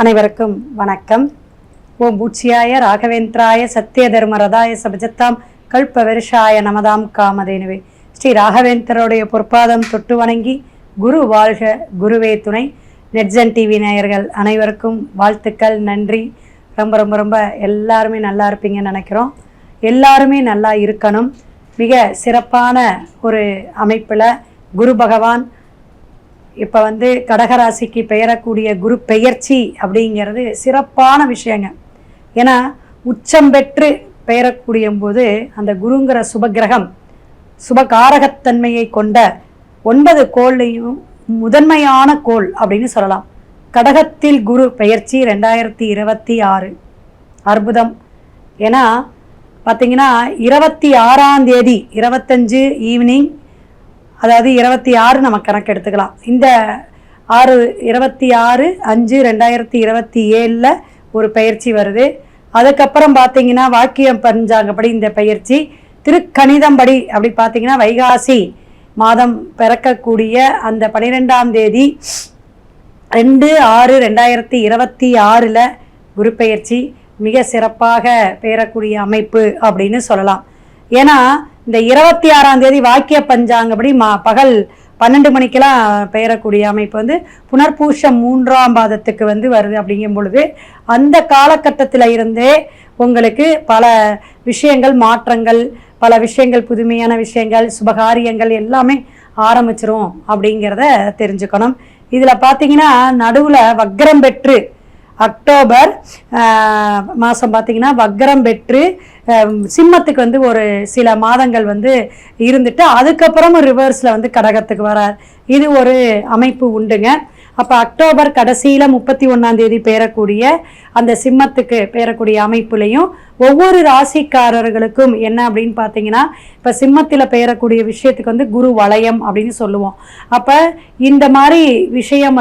அனைவருக்கும் வணக்கம். ஓம் பூச்சியாய ராகவேந்திராய சத்திய தர்ம ரதாய சபஜத்தாம் கல்ப வருஷாய நமதாம் காமதேனுவே. ஸ்ரீ ராகவேந்திரோடைய பொற்பாதம் தொட்டு வணங்கி குரு வாழ்க குருவே துணை. நெட்ஜன் டிவி நேயர்கள் அனைவருக்கும் வாழ்த்துக்கள், நன்றி. ரொம்ப ரொம்ப ரொம்ப எல்லாருமே நல்லா இருப்பீங்கன்னு நினைக்கிறோம். எல்லாருமே நல்லா இருக்கணும். மிக சிறப்பான ஒரு அமைப்பில் குரு பகவான் இப்போ கடகராசிக்கு பெயரக்கூடிய குரு பெயர்ச்சி அப்படிங்கிறது சிறப்பான விஷயங்க. ஏன்னா உச்சம் பெற்று பெயரக்கூடிய போது அந்த குருங்கிற சுபகிரகம் சுபகாரகத்தன்மையை கொண்ட 9 கோள்லையும் முதன்மையான கோள் அப்படின்னு சொல்லலாம். கடகத்தில் குரு பெயர்ச்சி 2026 அற்புதம். ஏன்னா பார்த்தீங்கன்னா 26ஆம் தேதி 25 ஈவினிங், அதாவது 26 நம்ம கணக்கு எடுத்துக்கலாம். இந்த 26/5/2027 ஒரு பயிற்சி வருது. அதுக்கப்புறம் பார்த்தீங்கன்னா வாக்கியம் பஞ்சாங்கப்படி இந்த பயிற்சி, திருக்கணிதம்படி அப்படி பார்த்தீங்கன்னா வைகாசி மாதம் பிறக்கக்கூடிய அந்த 12ஆம் தேதி 2/6/2026 குரு பயிற்சி மிக சிறப்பாக பெயரக்கூடிய அமைப்பு அப்படின்னு சொல்லலாம். ஏன்னா இந்த 26ஆம் தேதி வாக்கிய பஞ்சாங்கப்படி பகல் 12 மணிக்கெல்லாம் பெயரக்கூடிய அமைப்பு புனர்பூஷம் 3ஆம் பாதத்துக்கு வருது. அப்படிங்கும் பொழுது அந்த காலகட்டத்தில் இருந்தே உங்களுக்கு பல விஷயங்கள் மாற்றங்கள், பல விஷயங்கள் புதுமையான விஷயங்கள், சுபகாரியங்கள் எல்லாமே ஆரம்பிச்சிரும் அப்படிங்கிறத தெரிஞ்சுக்கணும். இதில் பார்த்தீங்கன்னா நடுவில் வக்ரம் பெற்று அக்டோபர் மாதம் பார்த்தீங்கன்னா வக்ரம் பெற்று சிம்மத்துக்கு ஒரு சில மாதங்கள் இருந்துட்டு அதுக்கப்புறம் ரிவர்ஸில் கடகத்துக்கு வரார். இது ஒரு அமைப்பு உண்டுங்க. அப்போ அக்டோபர் கடைசியில் 31ஆம் தேதி பெயரக்கூடிய அந்த சிம்மத்துக்கு பெயரக்கூடிய அமைப்புலையும் ஒவ்வொரு ராசிக்காரர்களுக்கும் என்ன அப்படின்னு பார்த்தீங்கன்னா, இப்போ சிம்மத்தில் பெயரக்கூடிய விஷயத்துக்கு குரு வளையம் அப்படின்னு சொல்லுவோம். அப்போ இந்த மாதிரி விஷயம்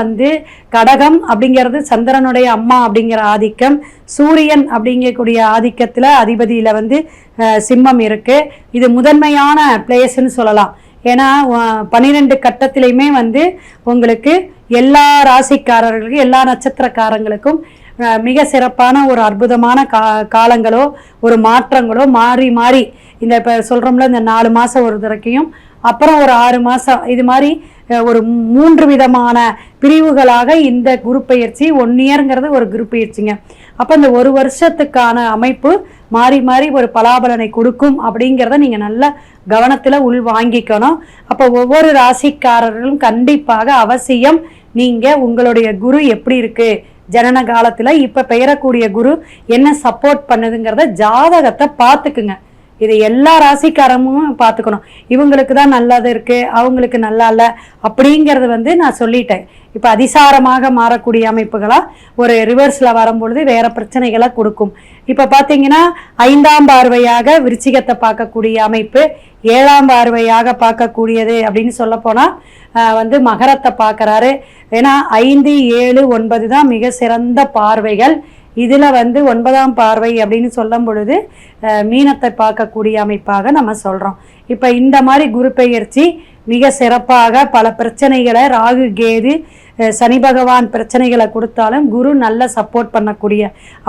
கடகம் அப்படிங்கிறது சந்திரனுடைய அம்மா அப்படிங்கிற ஆதிக்கம், சூரியன் அப்படிங்கக்கூடிய ஆதிக்கத்தில் அதிபதியில் சிம்மம் இருக்குது. இது முதன்மையான பிளேஸ்ன்னு சொல்லலாம். ஏன்னா 12 கட்டத்திலையுமே உங்களுக்கு எல்லா ராசிக்காரர்களுக்கும் எல்லா நட்சத்திரக்காரங்களுக்கும் மிக சிறப்பான ஒரு அற்புதமான காலங்களோ ஒரு மாற்றங்களோ மாறி மாறி இந்த இப்போ சொல்கிறோம்ல இந்த 4 மாதம் ஒரு தடக்கையும் அப்புறம் ஒரு 6 மாதம் இது மாதிரி ஒரு 3 விதமான பிரிவுகளாக இந்த குரு பயிற்சி 1 இயர்ங்கிறது ஒரு குரு பயிற்சிங்க. அப்போ இந்த ஒரு வருஷத்துக்கான அமைப்பு மாறி மாறி ஒரு பலாபலனை கொடுக்கும் அப்படிங்கிறத நீங்கள் நல்ல கவனத்தில் உள் வாங்கிக்கணும். அப்போ ஒவ்வொரு ராசிக்காரர்களும் கண்டிப்பாக அவசியம் நீங்கள் உங்களுடைய குரு எப்படி இருக்குது, ஜனன காலத்தில் இப்போ பெயரக்கூடிய குரு என்ன சப்போர்ட் பண்ணுதுங்கிறத ஜாதகத்தை பார்த்துக்குங்க. இதை எல்லா ராசிக்காரமும் பார்த்துக்கணும். இவங்களுக்கு தான் நல்லது இருக்குது, அவங்களுக்கு நல்லா இல்லை அப்படிங்கிறது நான் சொல்லிட்டேன். இப்போ அதிசாரமாக மாறக்கூடிய அமைப்புகளாக ஒரு ரிவர்ஸில் வரும்பொழுது வேறு பிரச்சனைகளை கொடுக்கும். இப்போ பார்த்தீங்கன்னா 5ஆம் பார்வையாக விருச்சிகத்தை பார்க்கக்கூடிய அமைப்பு, 7ஆம் பார்வையாக பார்க்கக்கூடியது அப்படின்னு சொல்லப்போனால் மகரத்தை பார்க்குறாரு. ஏன்னா 5, 7, 9 தான் மிக சிறந்த பார்வைகள். இதில் 9ஆம் பார்வை அப்படின்னு சொல்லும் பொழுது மீனத்தை பார்க்கக்கூடிய அமைப்பாக நம்ம சொல்கிறோம். இப்போ இந்த மாதிரி குரு பெயர்ச்சி மிக சிறப்பாக பல பிரச்சனைகளை, ராகு கேது சனி பகவான் பிரச்சனைகளை கொடுத்தாலும் குரு நல்ல சப்போர்ட் பண்ணக்கூடிய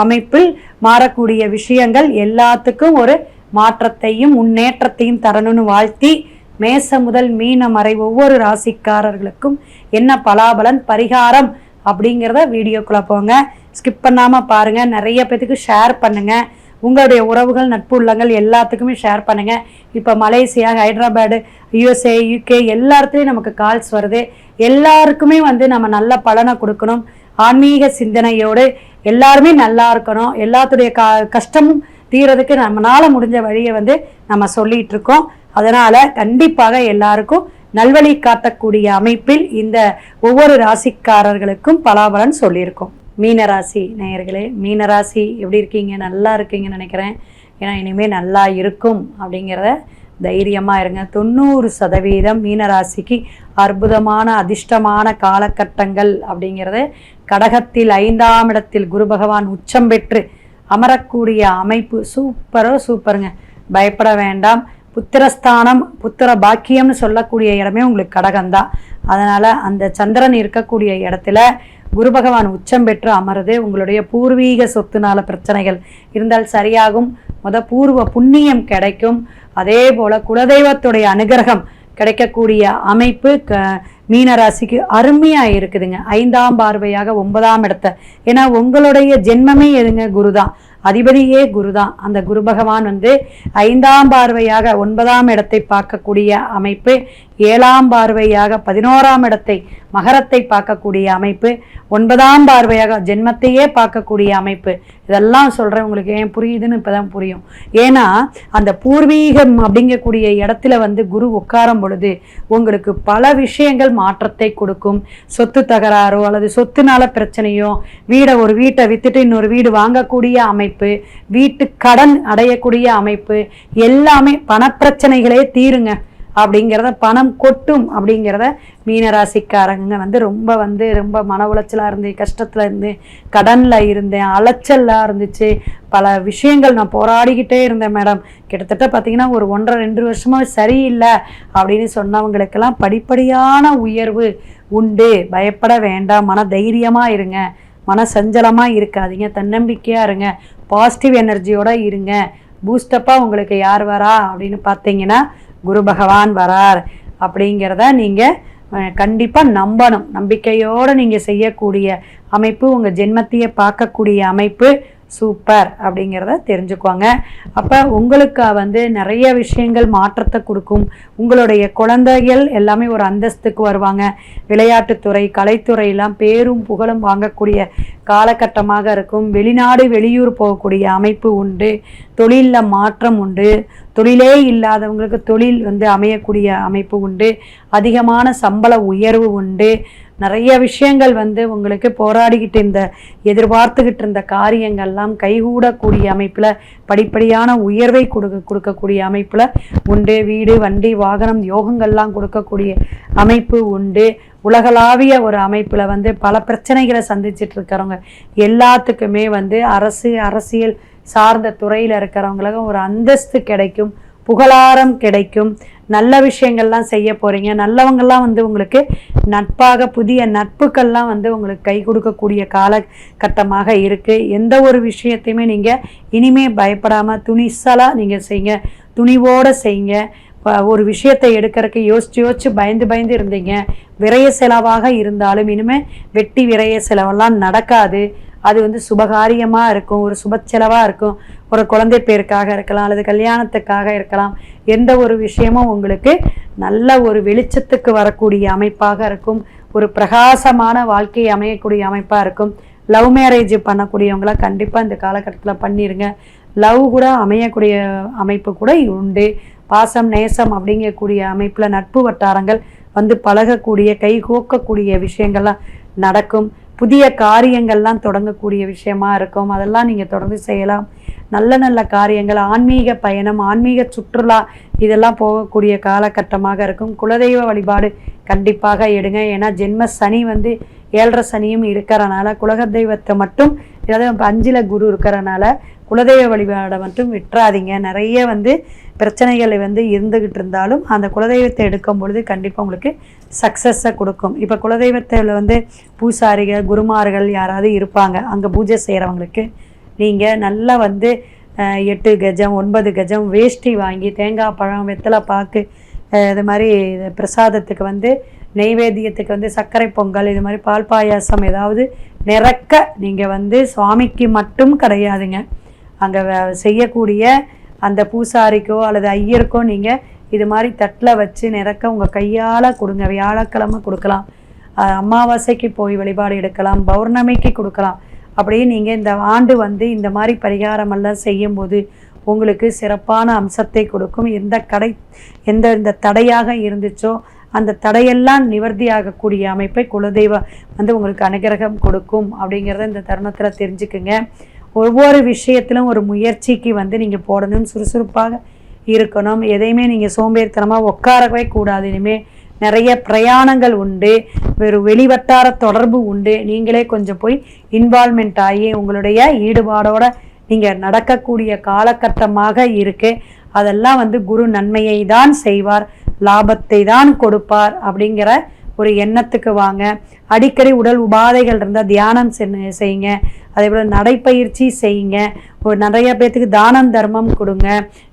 அமைப்பில் மாறக்கூடிய விஷயங்கள் எல்லாத்துக்கும் ஒரு மாற்றத்தையும் முன்னேற்றத்தையும் தரணும்னு வாழ்த்தி, மேச முதல் மீனம் வரை ஒவ்வொரு ராசிக்காரர்களுக்கும் என்ன பலாபலன் பரிகாரம் அப்படிங்கிறத வீடியோக்குள்ளே போங்க, ஸ்கிப் பண்ணாமல் பாருங்கள். நிறைய பேத்துக்கு ஷேர் பண்ணுங்கள். உங்களுடைய உறவுகள் நட்பு உள்ளங்கள் எல்லாத்துக்குமே ஷேர் பண்ணுங்கள். இப்போ மலேசியா, ஹைதராபாடு, USA, UK எல்லாத்துலேயும் நமக்கு கால்ஸ் வருது. எல்லாருக்குமே நம்ம நல்ல பலனை கொடுக்கணும். ஆன்மீக சிந்தனையோடு எல்லாருமே நல்லா இருக்கணும். எல்லாத்துடைய கஷ்டமும் தீரதுக்கு நம்மளால் முடிஞ்ச வழியை நம்ம சொல்லிகிட்டு இருக்கோம். அதனால் கண்டிப்பாக எல்லாருக்கும் நல்வழி காட்டக்கூடிய அமைப்பில் இந்த ஒவ்வொரு ராசிக்காரர்களுக்கும் பலாபலன் சொல்லியிருக்கோம். மீனராசி நேயர்களே, மீனராசி எப்படி இருக்கீங்க? நல்லா இருக்கீங்கன்னு நினைக்கிறேன். ஏன்னா இனிமேல் நல்லா இருக்கும் அப்படிங்கிறத தைரியமாக இருங்க. 90% மீனராசிக்கு அற்புதமான அதிர்ஷ்டமான காலகட்டங்கள் அப்படிங்கிறது கடகத்தில் 5ஆம் இடத்தில் குரு பகவான் உச்சம் பெற்று அமரக்கூடிய அமைப்பு சூப்பருங்க. பயப்பட வேண்டாம். புத்திரஸ்தானம், புத்திர பாக்கியம்னு சொல்லக்கூடிய இடமே உங்களுக்கு கடகம்தான். அதனால் அந்த சந்திரன் இருக்கக்கூடிய இடத்துல குரு பகவான் உச்சம் பெற்று அமருது. உங்களுடைய பூர்வீக சொத்துனால பிரச்சனைகள் இருந்தால் சரியாகும். பூர்வ புண்ணியம் கிடைக்கும். அதே போல குலதெய்வத்துடைய அனுகிரகம் கிடைக்கக்கூடிய அமைப்பு மீனராசிக்கு அருமையாக இருக்குதுங்க. 5ஆம் பார்வையாக 9ஆம் இடத்தை, ஏன்னா உங்களுடைய ஜென்மமே எதுங்க? குரு தான், அதிபதியே குரு தான். அந்த குரு பகவான் 5ஆம் பார்வையாக 9ஆம் இடத்தை பார்க்கக்கூடிய அமைப்பு, 7ஆம் பார்வையாக 11ஆம் இடத்தை மகரத்தை பார்க்கக்கூடிய அமைப்பு, 9ஆம் பார்வையாக ஜென்மத்தையே பார்க்கக்கூடிய அமைப்பு. இதெல்லாம் சொல்கிறேன் உங்களுக்கு ஏன் புரியுதுன்னு இப்போ தான் புரியும். ஏன்னா அந்த பூர்வீகம் அப்படிங்கக்கூடிய இடத்துல குரு உட்காரும் பொழுது உங்களுக்கு பல விஷயங்கள் மாற்றத்தை கொடுக்கும். சொத்து தகராறோ அல்லது சொத்துனால பிரச்சனையோ, ஒரு வீட்டை வித்துட்டு இன்னொரு வீடு வாங்கக்கூடிய அமைப்பு, வீட்டு கடன் அடையக்கூடிய அமைப்பு, எல்லாமே பணப்பிரச்சனைகளே தீருங்க அப்படிங்கிறத, பணம் கொட்டும் அப்படிங்கிறத மீனராசிக்காரங்க ரொம்ப மன உளைச்சலாக இருந்து, கஷ்டத்தில் இருந்து, கடனில் இருந்தேன், அலைச்சலாக இருந்துச்சு, பல விஷயங்கள் நான் போராடிக்கிட்டே இருந்தேன் மேடம், கிட்டத்தட்ட பார்த்தீங்கன்னா ஒரு 1.5-2 வருஷமாக சரியில்லை அப்படின்னு சொன்னவங்களுக்கெல்லாம் படிப்படியான உயர்வு உண்டு. பயப்பட வேண்டாம், மன தைரியமாக இருங்க, மன சஞ்சலமாக இருக்காதீங்க, தன்னம்பிக்கையாக இருங்க, பாசிட்டிவ் எனர்ஜியோடு இருங்க. பூஸ்டப்பாக உங்களுக்கு யார் வரா அப்படின்னு பார்த்தீங்கன்னா குரு பகவான் வரார் அப்படிங்கிறத நீங்கள் கண்டிப்பாக நம்பணும். நம்பிக்கையோடு நீங்கள் செய்யக்கூடிய அமைப்பு, உங்கள் ஜென்மத்தையே பார்க்கக்கூடிய அமைப்பு சூப்பர் அப்படிங்கிறத தெரிஞ்சுக்குவாங்க. அப்போ உங்களுக்கு நிறைய விஷயங்கள் மாற்றத்தை கொடுக்கும். உங்களுடைய குழந்தைகள் எல்லாமே ஒரு அந்தஸ்துக்கு வருவாங்க. விளையாட்டுத்துறை, கலைத்துறையெல்லாம் பேரும் புகழும் வாங்கக்கூடிய காலகட்டமாக இருக்கும். வெளிநாடு வெளியூர் போகக்கூடிய அமைப்பு உண்டு. தொழிலில் மாற்றம் உண்டு. தொழிலே இல்லாதவங்களுக்கு தொழில் அமையக்கூடிய அமைப்பு உண்டு. அதிகமான சம்பள உயர்வு உண்டு. நிறைய விஷயங்கள் உங்களுக்கு போராடிக்கிட்டு எதிர்பார்த்துக்கிட்டு இருந்த காரியங்கள்லாம் கைகூடக்கூடிய அமைப்பில், படிப்படியான உயர்வை கொடுக்கக்கூடிய அமைப்பில் உண்டு. வீடு, வண்டி, வாகனம், யோகங்கள்லாம் கொடுக்கக்கூடிய அமைப்பு உண்டு. உலகளாவிய ஒரு அமைப்பில் பல பிரச்சனைகளை சந்திச்சுட்டு இருக்கிறவங்க எல்லாத்துக்குமே அரசியல் சார்ந்த துறையில் இருக்கிறவங்களுக்கு ஒரு அந்தஸ்து கிடைக்கும், புகழாரம் கிடைக்கும், நல்ல விஷயங்கள்லாம் செய்ய போகிறீங்க. நல்லவங்கள்லாம் உங்களுக்கு நட்பாக, புதிய நட்புக்கள்லாம் உங்களுக்கு கை கொடுக்கக்கூடிய காலகட்டமாக இருக்குது. எந்த ஒரு விஷயத்தையுமே நீங்கள் இனிமேல் பயப்படாமல் துணிச்சலாக நீங்கள் செய்யுங்க, துணிவோடு செய்யுங்க. ஒரு விஷயத்தை எடுக்கிறதுக்கு யோசிச்சு பயந்து இருந்தீங்க, விரய செலவாக இருந்தாலும் இனிமேல் வெட்டி விரய செலவெல்லாம் நடக்காது. அது சுபகாரியமாக இருக்கும், ஒரு சுப செலவாக இருக்கும். ஒரு குழந்தை பேருக்காக இருக்கலாம், அல்லது கல்யாணத்துக்காக இருக்கலாம். எந்த ஒரு விஷயமும் உங்களுக்கு நல்ல ஒரு வெளிச்சத்துக்கு வரக்கூடிய அமைப்பாக இருக்கும். ஒரு பிரகாசமான வாழ்க்கையை அமையக்கூடிய அமைப்பாக இருக்கும். லவ் மேரேஜ் பண்ணக்கூடியவங்களாம் கண்டிப்பாக இந்த காலகட்டத்தில் பண்ணிடுங்க. லவ் கூட அமையக்கூடிய அமைப்பு கூட உண்டு. பாசம், நேசம் அப்படிங்கக்கூடிய அமைப்பில் நட்பு வட்டாரங்கள் பழகக்கூடிய, கை கோக்கக்கூடிய விஷயங்கள்லாம் நடக்கும். புதிய காரியங்கள்லாம் தொடங்கக்கூடிய விஷயமா இருக்கும். அதெல்லாம் நீங்கள் தொடர்ந்து செய்யலாம். நல்ல காரியங்கள், ஆன்மீக பயணம், ஆன்மீக சுற்றுலா இதெல்லாம் போகக்கூடிய காலகட்டமாக இருக்கும். குலதெய்வ வழிபாடு கண்டிப்பாக எடுங்க. ஏன்னா ஜென்ம சனி 7.5 சனியும் இருக்கிறனால குலதெய்வத்தை மட்டும், ஏதாவது 5ல் குரு இருக்கிறனால குலதெய்வ வழிபாடை மட்டும் விட்டுறாதீங்க. நிறைய பிரச்சனைகள் இருந்துகிட்டு இருந்தாலும் அந்த குலதெய்வத்தை எடுக்கும் பொழுது கண்டிப்பாக உங்களுக்கு சக்ஸஸை கொடுக்கும். இப்போ குலதெய்வத்தில் பூசாரிகள், குருமார்கள் யாராவது இருப்பாங்க. அங்கே பூஜை செய்கிறவங்களுக்கு நீங்கள் நல்லா 8 கஜம் 9 கஜம் வேஷ்டி வாங்கி, தேங்காய் பழம், வெத்தலை பாக்கு, இது மாதிரி பிரசாதத்துக்கு நெய்வேத்தியத்துக்கு சர்க்கரை பொங்கல், இது மாதிரி பால் பாயாசம் ஏதாவது நிறக்க நீங்கள் சுவாமிக்கு மட்டும் கிடையாதுங்க, அங்கே செய்யக்கூடிய அந்த பூசாரிக்கோ அல்லது ஐயருக்கோ நீங்கள் இது மாதிரி தட்டில் வச்சு நிறக்க உங்கள் கையால் கொடுங்க. வியாழக்கிழமை கொடுக்கலாம், அமாவாசைக்கு போய் வழிபாடு எடுக்கலாம், பௌர்ணமிக்கு கொடுக்கலாம். அப்படியே நீங்கள் இந்த ஆண்டு இந்த மாதிரி பரிகாரமெல்லாம் செய்யும்போது உங்களுக்கு சிறப்பான அம்சத்தை கொடுக்கும். எந்த தடையாக இருந்துச்சோ அந்த தடையெல்லாம் நிவர்த்தியாகக்கூடிய அமைப்பை குலதெய்வம் உங்களுக்கு அனுகிரகம் கொடுக்கும் அப்படிங்கிறத இந்த தருணத்தில் தெரிஞ்சுக்குங்க. ஒவ்வொரு விஷயத்திலும் ஒரு முயற்சிக்கு நீங்கள் போடணும், சுறுசுறுப்பாக இருக்கணும். எதையுமே நீங்கள் சோம்பேறித்தனமாக உட்காரவே கூடாது. இனிமேல் நிறைய பிரயாணங்கள் உண்டு, வெளிவட்டார தொடர்பு உண்டு. நீங்களே கொஞ்சம் போய் இன்வால்மெண்ட் ஆகி உங்களுடைய ஈடுபாடோடு நீங்கள் நடக்கக்கூடிய காலகட்டமாக இருக்கு. அதெல்லாம் குரு நன்மையை தான் செய்வார், லாபத்தை தான் கொடுப்பார் அப்படிங்கிற ஒரு எண்ணத்துக்கு வாங்க. அடிக்கடி உடல் உபாதைகள் இருந்தால் தியானம் செய்யுங்க. அதே போல் நடைப்பயிற்சி செய்யுங்க. ஒரு நிறைய பேர்த்துக்கு தானம் தர்மம் கொடுங்க.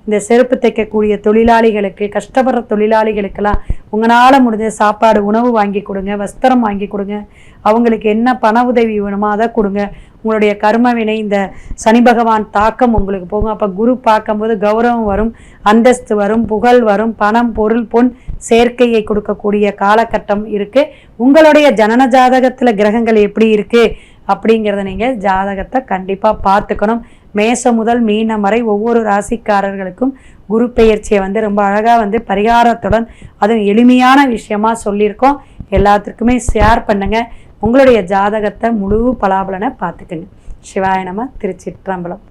இந்த செருப்பு தைக்கக்கூடிய தொழிலாளிகளுக்கு, கஷ்டப்படுற தொழிலாளிகளுக்கெல்லாம் உங்களால் முடிஞ்ச சாப்பாடு உணவு வாங்கி கொடுங்க, வஸ்திரம் வாங்கி கொடுங்க. அவங்களுக்கு என்ன பண உதவி வேணுமோ அதை கொடுங்க. உங்களுடைய கர்ம வினை, இந்த சனி பகவான் தாக்கம் உங்களுக்கு போகும். அப்போ குரு பார்க்கும்போது கௌரவம் வரும், அந்தஸ்து வரும், புகழ் வரும், பணம் பொருள் பொன் சேர்க்கையை கொடுக்கக்கூடிய காலகட்டம் இருக்குது. உங்களுடைய ஜனன ஜாதகத்தில் கிரகங்கள் எப்படி இருக்குது அப்படிங்கிறத நீங்கள் ஜாதகத்தை கண்டிப்பாக பார்த்துக்கணும். மேசம் முதல் மீனம் வரை ஒவ்வொரு ராசிக்காரர்களுக்கும் குரு பெயர்ச்சியை ரொம்ப அழகாக பரிகாரத்துடன் அதுவும் எளிமையான விஷயமா சொல்லியிருக்கோம். எல்லாத்துக்குமே ஷேர் பண்ணுங்கள். உங்களுடைய ஜாதகத்தை முழு பலாபலனை பார்த்துக்குங்க. சிவாய நம. திருச்சிற்றம்பலம்.